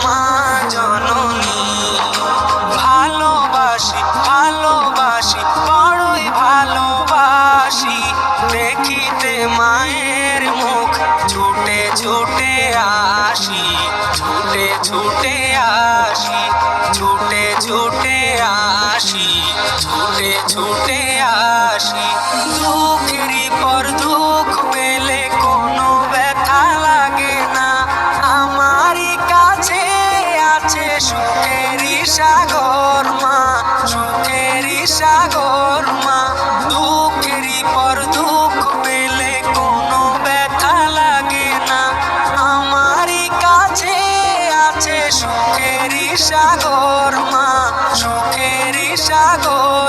মা জননী। ভালোবাসি ভালোবাসি বড়ই ভালোবাসি, দেখিতে মায়ের মুখ ছুটে ছুটে আসি, ছুটে ছুটে আসি, ছুটে ছুটে আসি, ছুটে ছুটে আসি। দুঃখেরই পর দুঃখ পেলে কোনো ব্যথা লাগে না, আমারই কাছে আছে সুখেরই সাগর মা, সুখেরই সাগর মা। দুঃখেরই পর দুঃখ পেলে কোনো ব্যথা লাগে না, আমারই কাছে আছে সুখেরই সাগর মা, সুখেরই সাগর।